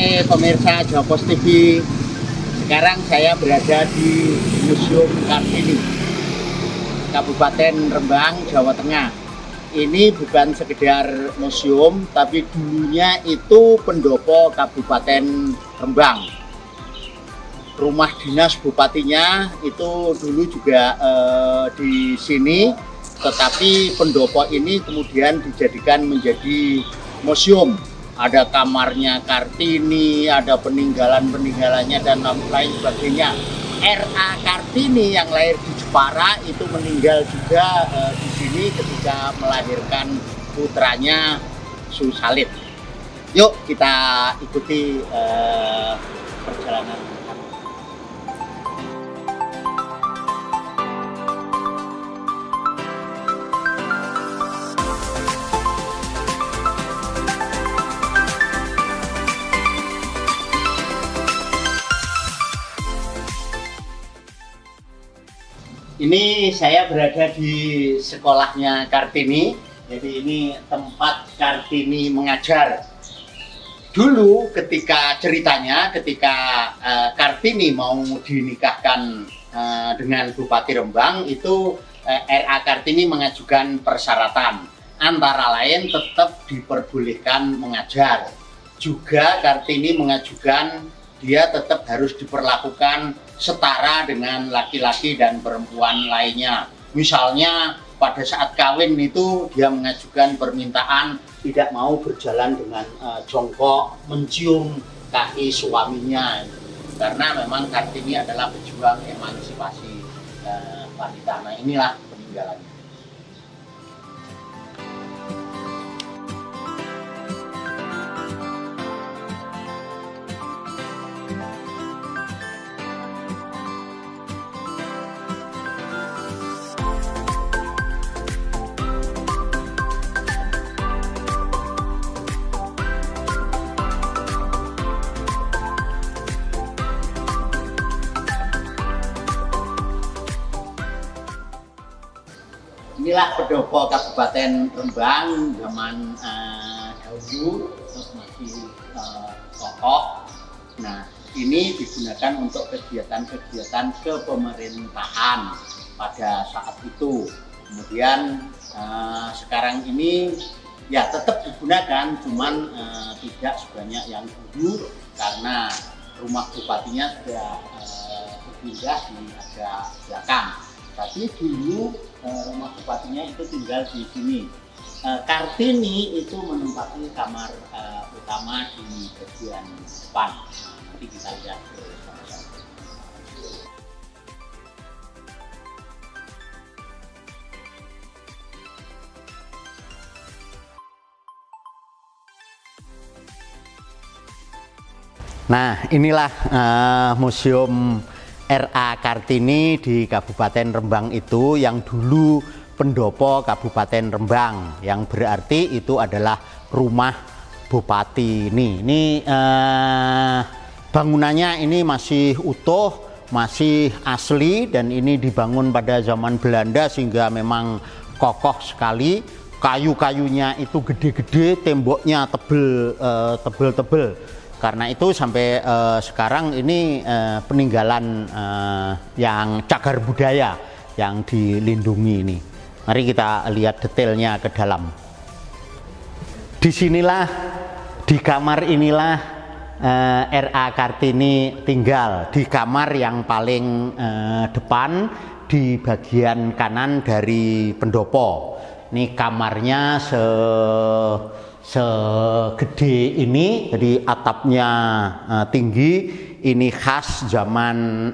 Hai pemirsa Jopos TV. Sekarang saya berada di Museum Kartini, Kabupaten Rembang, Jawa Tengah. Ini bukan sekedar museum, tapi dulunya itu pendopo Kabupaten Rembang. Rumah dinas bupatinya itu dulu juga di sini, tetapi pendopo ini kemudian dijadikan menjadi museum. Ada kamarnya Kartini, ada peninggalan-peninggalannya dan lain sebagainya. R.A. Kartini yang lahir di Jepara itu meninggal juga di sini ketika melahirkan putranya Susalid. Yuk kita ikuti perjalanan. Ini saya berada di sekolahnya Kartini. Jadi ini tempat Kartini mengajar. Dulu ketika ceritanya, ketika Kartini mau dinikahkan dengan Bupati Rembang, itu R.A. Kartini mengajukan persyaratan. Antara lain tetap diperbolehkan mengajar. Juga Kartini mengajukan dia tetap harus diperlakukan setara dengan laki-laki dan perempuan lainnya. Misalnya pada saat kawin itu dia mengajukan permintaan tidak mau berjalan dengan jongkok mencium kaki suaminya, karena memang Kartini adalah pejuang emansipasi wanita. Nah, inilah peninggalannya. Inilah pendopo Kabupaten Rembang zaman dahulu, masih kokoh. Nah, ini digunakan untuk kegiatan-kegiatan kepemerintahan pada saat itu. Kemudian sekarang ini ya tetap digunakan, cuman tidak sebanyak yang dulu karena rumah bupatinya sudah berpindah di agak belakang. Tapi dulu rumah bupatinya itu tinggal di sini. Kartini itu menempati kamar utama di bagian depan. Nanti kita lihat bersama-sama. Nah, inilah museum R.A. Kartini di Kabupaten Rembang itu, yang dulu pendopo Kabupaten Rembang, yang berarti itu adalah rumah bupati. Ini bangunannya ini masih utuh, masih asli, dan ini dibangun pada zaman Belanda sehingga memang kokoh sekali. Kayu-kayunya itu gede-gede, temboknya tebel-tebel. Karena itu sampai sekarang ini peninggalan yang cagar budaya yang dilindungi ini. Mari kita lihat detailnya ke dalam. Disinilah, di kamar inilah R.A. Kartini tinggal, di kamar yang paling depan di bagian kanan dari pendopo. Ini kamarnya segede ini, jadi atapnya tinggi. Ini khas zaman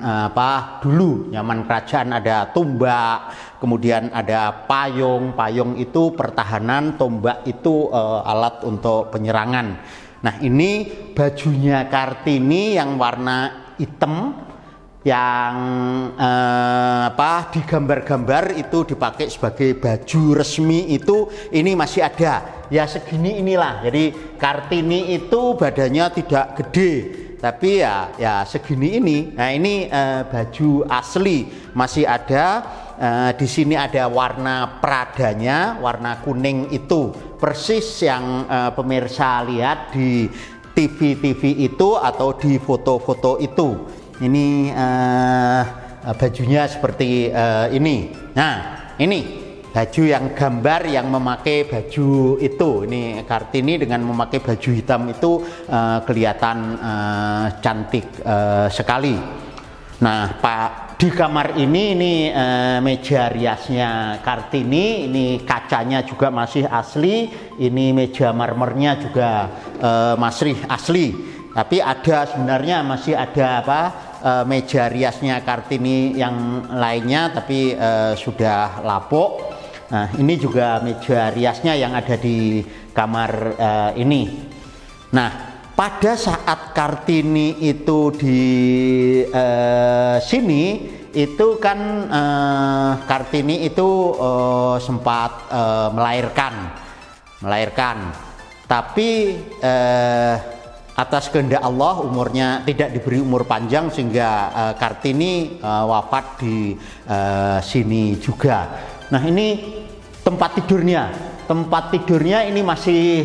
dulu, zaman kerajaan. Ada tombak, kemudian ada payung. Payung itu pertahanan, tombak itu alat untuk penyerangan. Nah, ini bajunya Kartini yang warna hitam, yang digambar-gambar itu dipakai sebagai baju resmi itu. Ini masih ada ya, segini inilah. Jadi Kartini itu badannya tidak gede, tapi ya segini ini. Nah, ini baju asli masih ada. Di sini ada warna peradanya, warna kuning itu persis yang pemirsa lihat di TV-TV itu atau di foto-foto itu. Ini bajunya seperti ini. Nah, ini baju yang gambar yang memakai baju itu. Ini Kartini dengan memakai baju hitam itu kelihatan cantik sekali. Nah, di kamar ini meja riasnya Kartini, ini kacanya juga masih asli, ini meja marmernya juga masih asli. Tapi sebenarnya masih ada meja riasnya Kartini yang lainnya, tapi sudah lapuk. Nah, ini juga meja riasnya yang ada di kamar ini. Nah, pada saat Kartini itu di sini, itu kan Kartini itu sempat melahirkan, tapi atas kehendak Allah umurnya tidak diberi umur panjang sehingga Kartini wafat di sini juga. Nah, ini tempat tidurnya ini masih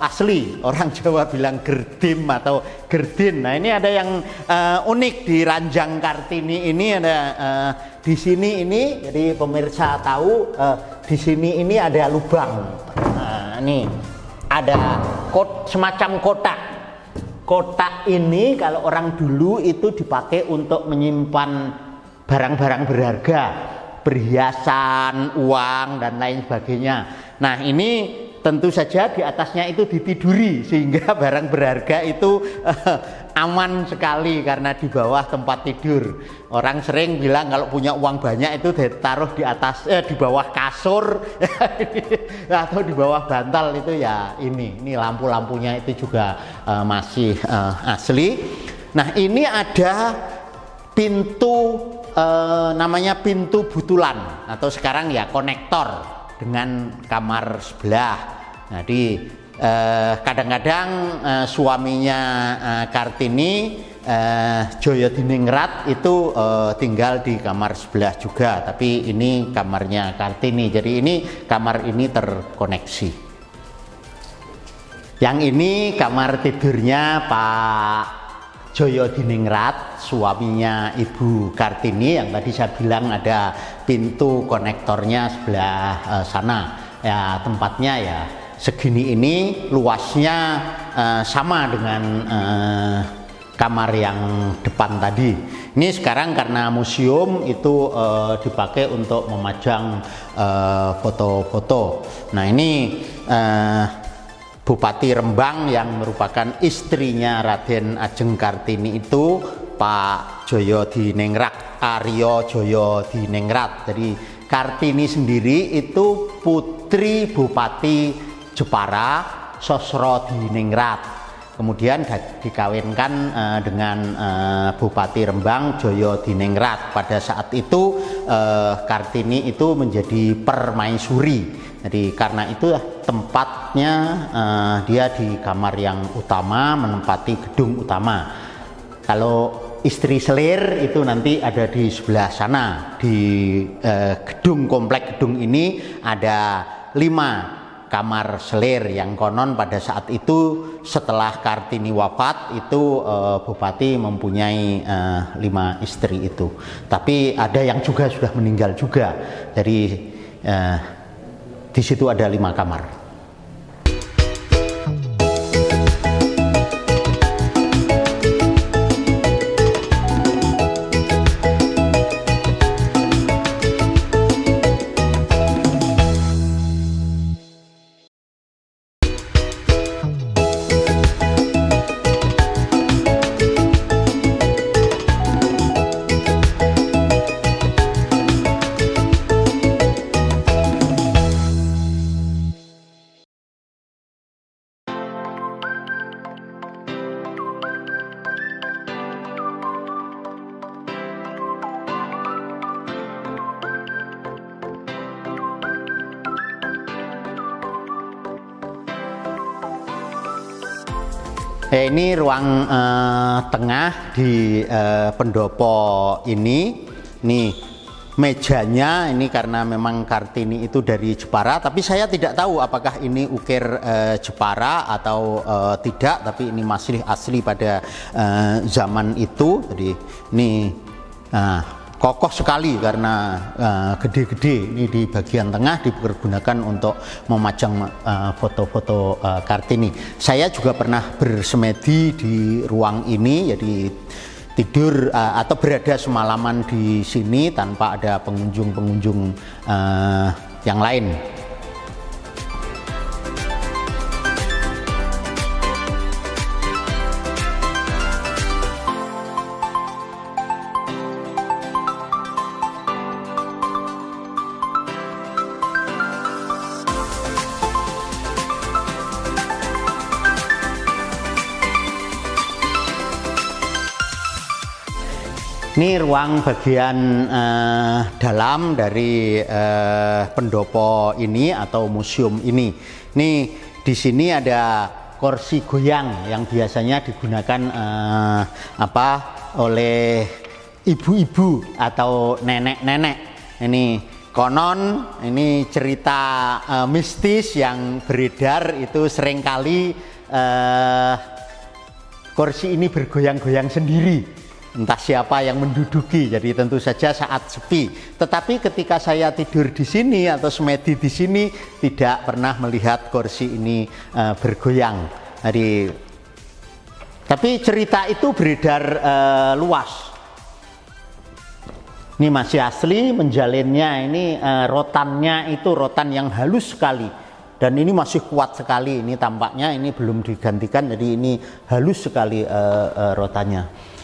asli, orang Jawa bilang gerdim atau gerdin. Nah, ini ada yang unik di ranjang Kartini ini, ada di sini ini, jadi pemirsa tahu di sini ini ada lubang. Nah, ini ada semacam kotak. Kotak ini kalau orang dulu itu dipakai untuk menyimpan barang-barang berharga, perhiasan, uang, dan lain sebagainya. Nah, ini tentu saja di atasnya itu ditiduri sehingga barang berharga itu aman sekali karena di bawah tempat tidur. Orang sering bilang kalau punya uang banyak itu ditaruh di atas di bawah kasur atau di bawah bantal itu ya ini lampu-lampunya itu juga masih asli. Nah, ini ada pintu namanya pintu butulan atau sekarang ya konektor dengan kamar sebelah. Jadi kadang-kadang suaminya Kartini, Joyodiningrat itu tinggal di kamar sebelah juga, tapi ini kamarnya Kartini. Jadi ini kamar ini terkoneksi. Yang ini kamar tidurnya Pak Joyodiningrat, suaminya Ibu Kartini, yang tadi saya bilang ada pintu konektornya sebelah sana. Ya, tempatnya ya segini ini, luasnya sama dengan kamar yang depan tadi. Ini sekarang karena museum itu dipakai untuk memajang foto-foto. Nah, ini Bupati Rembang yang merupakan istrinya Raden Ajeng Kartini itu Pak Joyodiningrat, Aryo Joyodiningrat. Jadi Kartini sendiri itu putri Bupati Jepara Sosrodiningrat. Kemudian dikawinkan dengan Bupati Rembang Joyodiningrat. Pada saat itu Kartini itu menjadi permaisuri. Jadi karena itu tempatnya dia di kamar yang utama, menempati gedung utama. Kalau istri selir itu nanti ada di sebelah sana. Di komplek gedung ini ada 5 kamar selir yang konon pada saat itu setelah Kartini wafat itu Bupati mempunyai 5 istri itu. Tapi ada yang juga sudah meninggal juga. Jadi di situ ada 5 kamar. Ini ruang tengah di pendopo ini. Nih mejanya ini karena memang Kartini itu dari Jepara, tapi saya tidak tahu apakah ini ukir Jepara atau tidak, tapi ini masih asli pada zaman itu. Jadi ini kokoh sekali karena gede-gede. Ini di bagian tengah dipergunakan untuk memajang foto-foto Kartini. Saya juga pernah bersemedi di ruang ini, jadi tidur atau berada semalaman di sini tanpa ada pengunjung-pengunjung yang lain. Ini ruang bagian dalam dari pendopo ini atau museum ini. Ini di sini ada kursi goyang yang biasanya digunakan oleh ibu-ibu atau nenek-nenek. Ini konon, ini cerita mistis yang beredar itu seringkali kursi ini bergoyang-goyang sendiri. Entah siapa yang menduduki, jadi tentu saja saat sepi. Tetapi ketika saya tidur di sini atau semedi di sini, tidak pernah melihat kursi ini bergoyang. Jadi, tapi cerita itu beredar luas. Ini masih asli, menjalinnya ini rotannya itu rotan yang halus sekali. Dan ini masih kuat sekali, ini tampaknya ini belum digantikan, jadi ini halus sekali rotannya.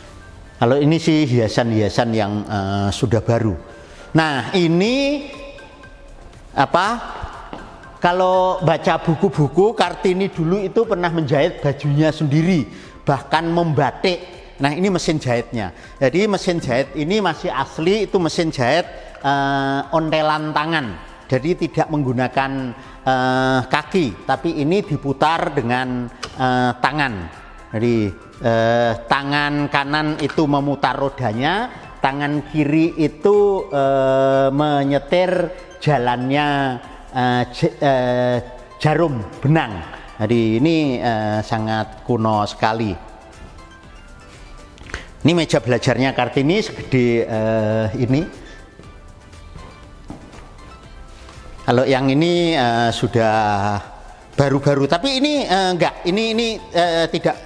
Kalau ini sih hiasan-hiasan yang sudah baru. Nah ini kalau baca buku-buku, Kartini dulu itu pernah menjahit bajunya sendiri, bahkan membatik. Nah ini mesin jahitnya. Jadi mesin jahit ini masih asli, itu mesin jahit ontelan tangan. Jadi tidak menggunakan kaki, tapi ini diputar dengan tangan. Jadi tangan kanan itu memutar rodanya, tangan kiri itu menyetir jalannya jarum benang. Jadi ini sangat kuno sekali. Ini meja belajarnya Kartini segede ini. Kalau yang ini sudah baru-baru, tapi ini enggak, ini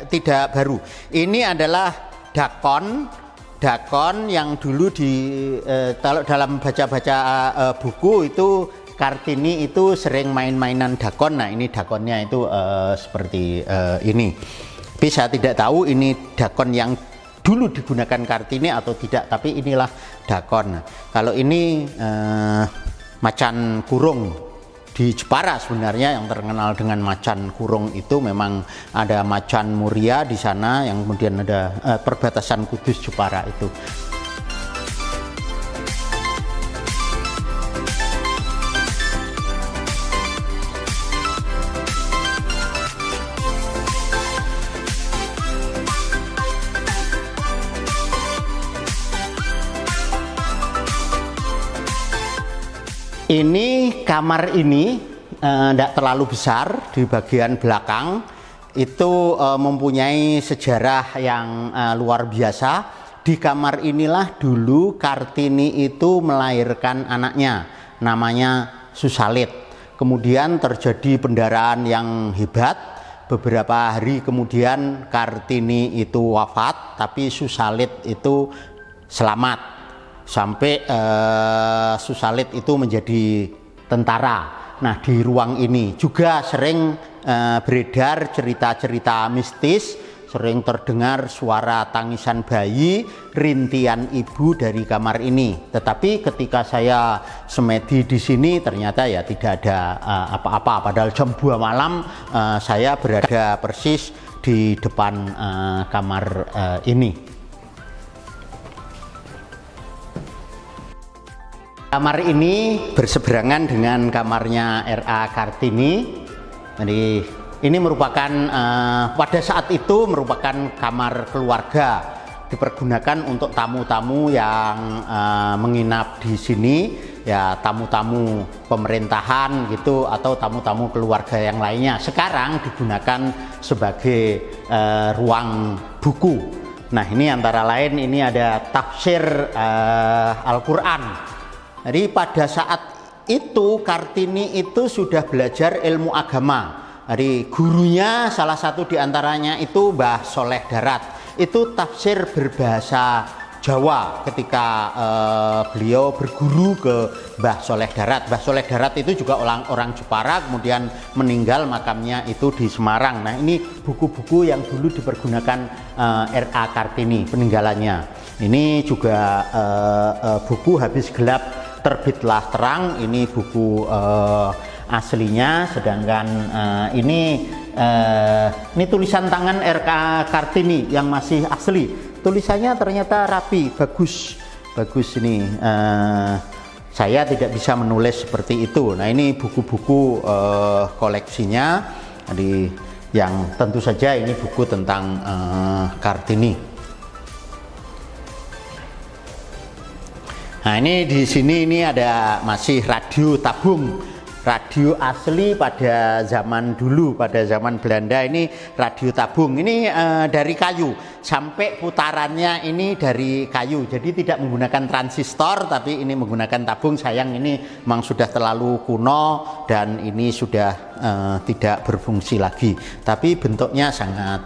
tidak baru. Ini adalah dakon yang dulu kalau dalam baca-baca buku itu Kartini itu sering main-mainan dakon. Nah ini dakonnya itu seperti ini. Tapi saya tidak tahu ini dakon yang dulu digunakan Kartini atau tidak, tapi inilah dakon. Kalau ini macan kurung. Di Jepara sebenarnya yang terkenal dengan macan kurung itu memang ada macan Muria di sana, yang kemudian ada perbatasan Kudus Jepara itu. Ini kamar ini tidak terlalu besar, di bagian belakang itu mempunyai sejarah yang luar biasa. Di kamar inilah dulu Kartini itu melahirkan anaknya, namanya Susalit. Kemudian terjadi pendarahan yang hebat. Beberapa hari kemudian Kartini itu wafat, tapi Susalit itu selamat. Sampai Susalit itu menjadi tentara. Nah di ruang ini juga sering beredar cerita-cerita mistis, sering terdengar suara tangisan bayi, rintian ibu dari kamar ini. Tetapi ketika saya semedi di sini ternyata ya tidak ada apa-apa. Padahal jam 2 malam saya berada persis di depan kamar ini. Kamar ini berseberangan dengan kamarnya R.A. Kartini. Jadi ini merupakan pada saat itu merupakan kamar keluarga. dipergunakan untuk tamu-tamu yang menginap di sini, ya tamu-tamu pemerintahan gitu atau tamu-tamu keluarga yang lainnya. Sekarang digunakan sebagai ruang buku. Nah, ini antara lain ini ada tafsir Al-Quran. Jadi pada saat itu Kartini itu sudah belajar ilmu agama. Jadi gurunya salah satu diantaranya itu Mbah Soleh Darat. Itu tafsir berbahasa Jawa ketika beliau berguru ke Mbah Soleh Darat. Mbah Soleh Darat itu juga orang Jepara, kemudian meninggal, makamnya itu di Semarang. Nah, ini buku-buku yang dulu dipergunakan R.A. Kartini peninggalannya. Ini juga buku Habis Gelap Terbitlah Terang, ini buku aslinya, sedangkan ini tulisan tangan R.K. Kartini yang masih asli. Tulisannya ternyata rapi, bagus ini. Saya tidak bisa menulis seperti itu. Nah, ini buku-buku koleksinya, jadi yang tentu saja ini buku tentang Kartini. Nah, ini di sini ini ada masih radio tabung, radio asli pada zaman dulu, pada zaman Belanda. Ini radio tabung, ini dari kayu, sampai putarannya ini dari kayu, jadi tidak menggunakan transistor, tapi ini menggunakan tabung. Sayang ini memang sudah terlalu kuno dan ini sudah tidak berfungsi lagi, tapi bentuknya sangat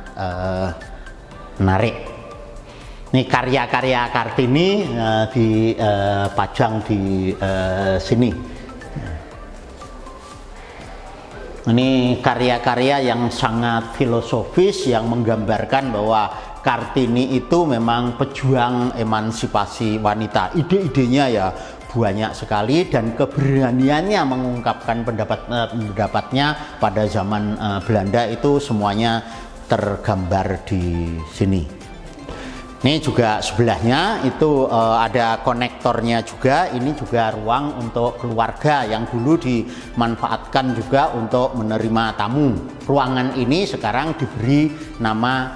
menarik. Ini karya-karya Kartini dipajang di sini. Ini karya-karya yang sangat filosofis yang menggambarkan bahwa Kartini itu memang pejuang emansipasi wanita. Ide-idenya ya banyak sekali dan keberaniannya mengungkapkan pendapatnya pada zaman Belanda itu semuanya tergambar di sini. Ini juga sebelahnya itu ada konektornya juga. Ini juga ruang untuk keluarga yang dulu dimanfaatkan juga untuk menerima tamu. Ruangan ini sekarang diberi nama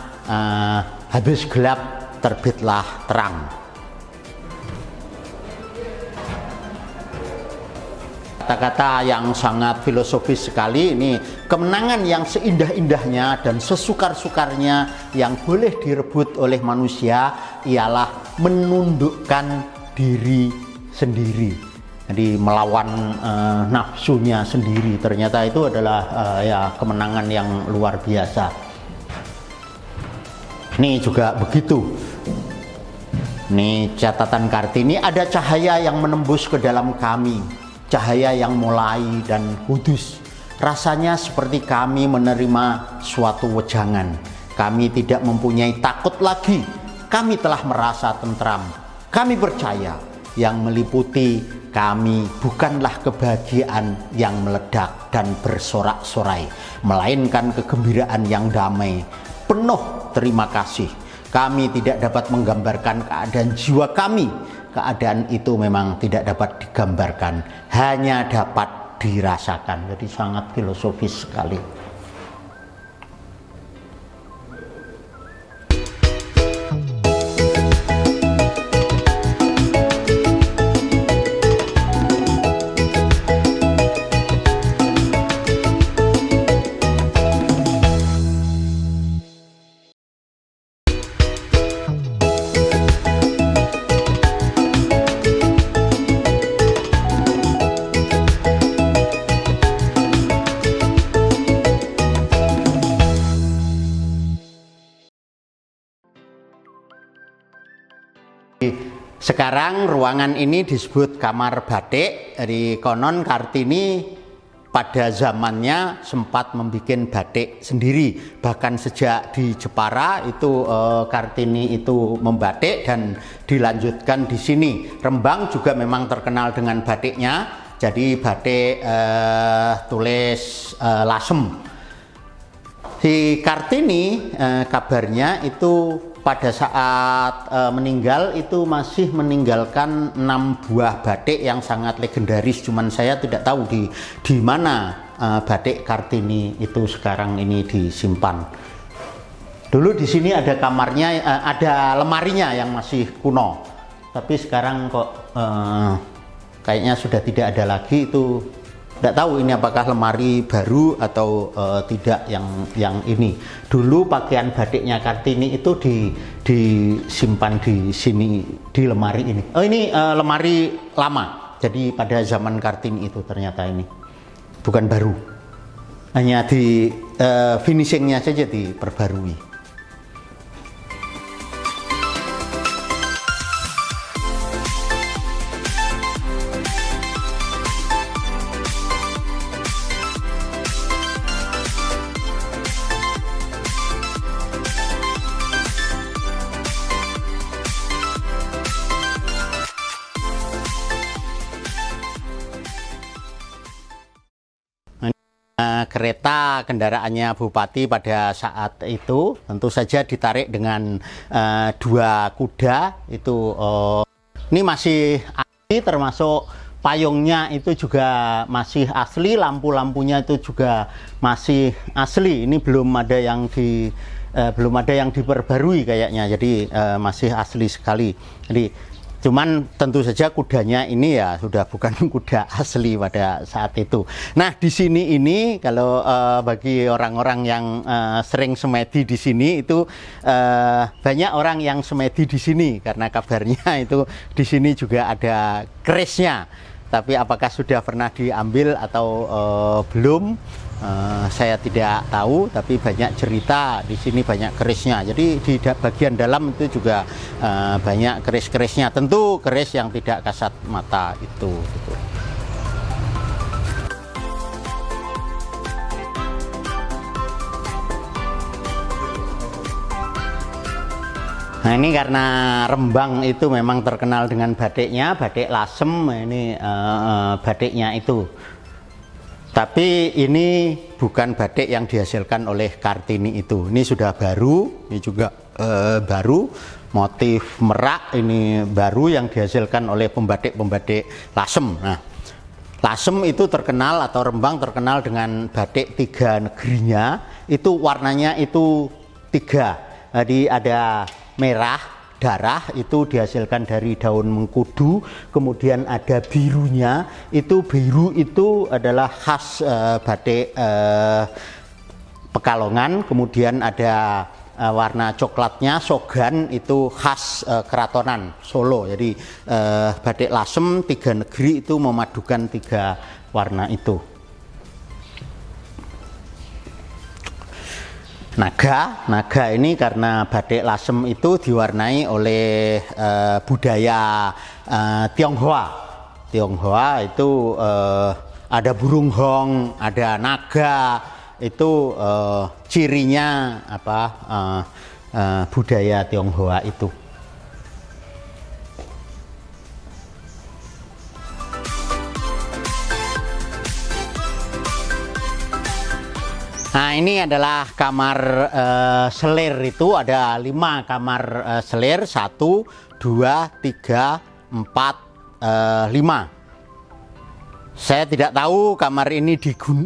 Habis Gelap Terbitlah Terang. Kata-kata yang sangat filosofis sekali. Ini kemenangan yang seindah-indahnya dan sesukar-sukarnya yang boleh direbut oleh manusia ialah menundukkan diri sendiri. Jadi melawan nafsunya sendiri. Ternyata itu adalah ya kemenangan yang luar biasa. Ini juga begitu. Ini catatan Kartini, ada cahaya yang menembus ke dalam kami. Cahaya yang mulai dan kudus. Rasanya seperti kami menerima suatu wejangan. Kami tidak mempunyai takut lagi. Kami telah merasa tentram. Kami percaya yang meliputi kami bukanlah kebahagiaan yang meledak dan bersorak-sorai, melainkan kegembiraan yang damai, penuh terima kasih. Kami tidak dapat menggambarkan keadaan jiwa kami. Keadaan itu memang tidak dapat digambarkan, hanya dapat dirasakan. Jadi sangat filosofis sekali. Sekarang ruangan ini disebut kamar batik. Dari konon Kartini pada zamannya sempat membuat batik sendiri. Bahkan sejak di Jepara itu Kartini itu membatik dan dilanjutkan di sini. Rembang juga memang terkenal dengan batiknya. Jadi batik tulis lasem. Si Kartini kabarnya itu pada saat meninggal itu masih meninggalkan 6 buah batik yang sangat legendaris. Cuman saya tidak tahu di mana batik Kartini itu sekarang ini disimpan. Dulu di sini ada kamarnya, ada lemarinya yang masih kuno. Tapi sekarang kok kayaknya sudah tidak ada lagi itu. Tidak tahu ini apakah lemari baru atau tidak yang ini. Dulu pakaian batiknya Kartini itu disimpan di sini di lemari ini. Oh ini lemari lama. Jadi pada zaman Kartini itu ternyata ini bukan baru. Hanya di finishingnya saja diperbarui. Kereta kendaraannya Bupati pada saat itu tentu saja ditarik dengan dua kuda itu. Ini masih asli, termasuk payungnya itu juga masih asli, lampu-lampunya itu juga masih asli. Ini belum ada yang diperbarui kayaknya, jadi masih asli sekali. Jadi cuman tentu saja kudanya ini ya sudah bukan kuda asli pada saat itu. Nah di sini ini kalau bagi orang-orang yang sering semedi di sini itu banyak orang yang semedi di sini karena kabarnya itu di sini juga ada kerisnya. Tapi apakah sudah pernah diambil atau belum? Saya tidak tahu, tapi banyak cerita di sini banyak kerisnya. Jadi di bagian dalam itu juga banyak keris-kerisnya. Tentu keris yang tidak kasat mata itu. Gitu. Nah ini karena Rembang itu memang terkenal dengan batiknya, batik lasem ini batiknya itu. Tapi ini bukan batik yang dihasilkan oleh Kartini itu. Ini sudah baru, ini juga baru. Motif merak ini baru yang dihasilkan oleh pembatik-pembatik lasem. Nah, lasem itu terkenal atau Rembang terkenal dengan batik tiga negerinya. Itu warnanya itu tiga. Jadi ada merah, darah itu dihasilkan dari daun mengkudu, kemudian ada birunya, itu biru itu adalah khas batik Pekalongan, kemudian ada warna coklatnya, sogan itu khas Keratonan Solo. Jadi batik lasem tiga negeri itu memadukan tiga warna itu. Naga ini karena batik lasem itu diwarnai oleh budaya Tionghoa. Tionghoa itu ada burung hong, ada naga, itu cirinya apa budaya Tionghoa itu. Nah ini adalah kamar selir, itu ada 5 kamar selir, 1, 2, 3, 4, 5. Saya tidak tahu kamar ini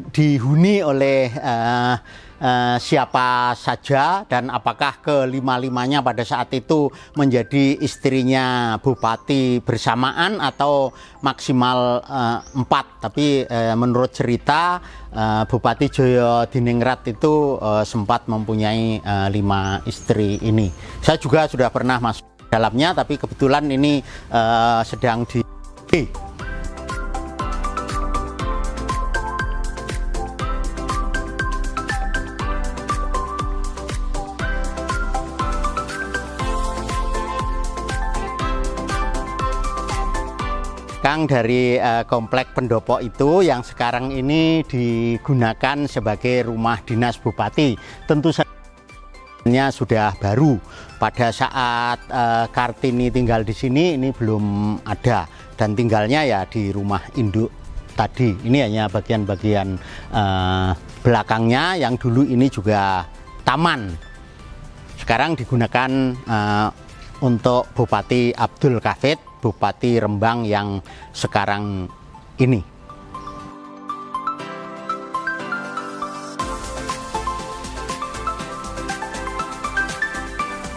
dihuni oleh siapa saja dan apakah kelima-limanya pada saat itu menjadi istrinya Bupati bersamaan atau maksimal 4. Tapi menurut cerita Bupati Joyo Diningrat itu sempat mempunyai 5 istri ini. Saya juga sudah pernah masuk dalamnya, tapi kebetulan ini sedang di dari komplek pendopo itu yang sekarang ini digunakan sebagai rumah dinas Bupati. Tentu saja sudah baru. Pada saat Kartini tinggal di sini ini belum ada, dan tinggalnya ya di rumah induk tadi. Ini hanya bagian-bagian belakangnya yang dulu ini juga taman. Sekarang digunakan untuk Bupati Abdul Kafid, Bupati Rembang yang sekarang ini.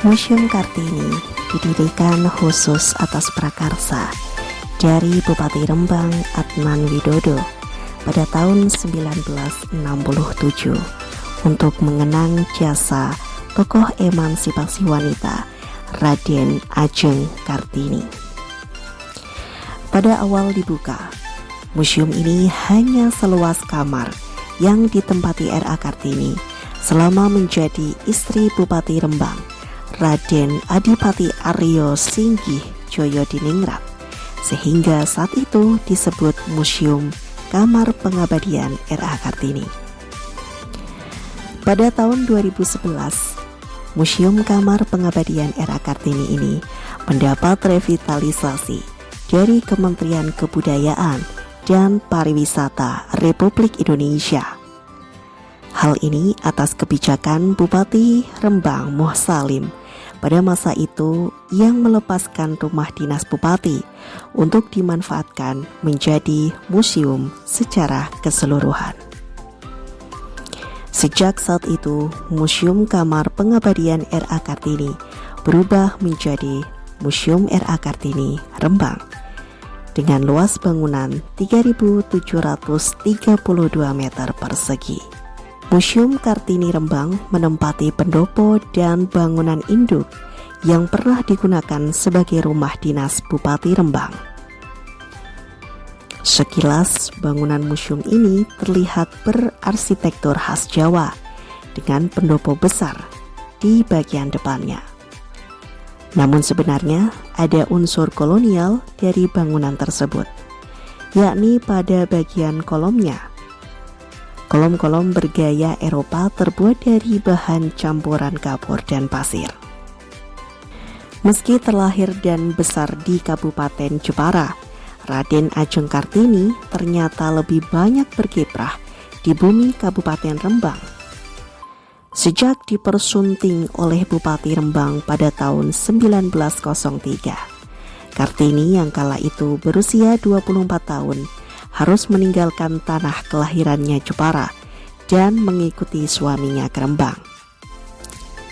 Museum Kartini didirikan khusus atas prakarsa dari Bupati Rembang Adnan Widodo pada tahun 1967 untuk mengenang jasa tokoh emansipasi wanita Raden Ajeng Kartini. Pada awal dibuka, museum ini hanya seluas kamar yang ditempati R.A. Kartini selama menjadi istri Bupati Rembang Raden Adipati Aryo Singgih Joyodiningrat, sehingga saat itu disebut Museum Kamar Pengabdian R.A. Kartini. Pada tahun 2011, Museum Kamar Pengabdian R.A. Kartini ini mendapat revitalisasi dari Kementerian Kebudayaan dan Pariwisata Republik Indonesia. Hal ini atas kebijakan Bupati Rembang Moh Salim pada masa itu yang melepaskan rumah dinas bupati untuk dimanfaatkan menjadi museum secara keseluruhan. Sejak saat itu, Museum Kamar Pengabdian R.A. Kartini berubah menjadi Museum R.A. Kartini Rembang dengan luas bangunan 3.732 meter persegi. Museum Kartini Rembang menempati pendopo dan bangunan induk yang pernah digunakan sebagai rumah dinas Bupati Rembang. Sekilas, bangunan museum ini terlihat berarsitektur khas Jawa dengan pendopo besar di bagian depannya. Namun sebenarnya ada unsur kolonial dari bangunan tersebut, yakni pada bagian kolomnya. Kolom-kolom bergaya Eropa terbuat dari bahan campuran kapur dan pasir. Meski terlahir dan besar di Kabupaten Jepara, Raden Ajeng Kartini ternyata lebih banyak berkiprah di bumi Kabupaten Rembang. Sejak dipersunting oleh Bupati Rembang pada tahun 1903, Kartini yang kala itu berusia 24 tahun harus meninggalkan tanah kelahirannya Jepara dan mengikuti suaminya ke Rembang.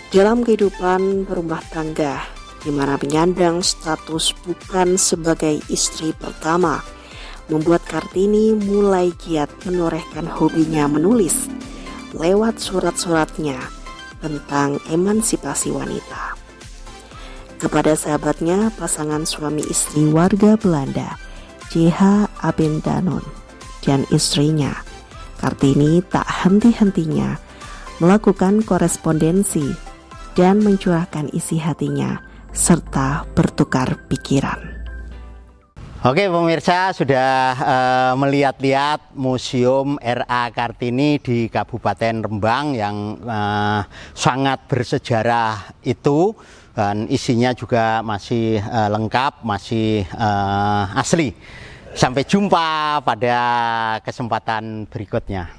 Dalam kehidupan berumah tangga, di mana menyandang status bukan sebagai istri pertama, membuat Kartini mulai giat menorehkan hobinya menulis lewat surat-suratnya tentang emansipasi wanita. Kepada sahabatnya, pasangan suami istri warga Belanda, J.H. Abendanon dan istrinya, Kartini tak henti-hentinya melakukan korespondensi dan mencurahkan isi hatinya serta bertukar pikiran. Oke pemirsa, sudah melihat-lihat Museum R.A. Kartini di Kabupaten Rembang yang sangat bersejarah itu, dan isinya juga masih lengkap, masih asli. Sampai jumpa pada kesempatan berikutnya.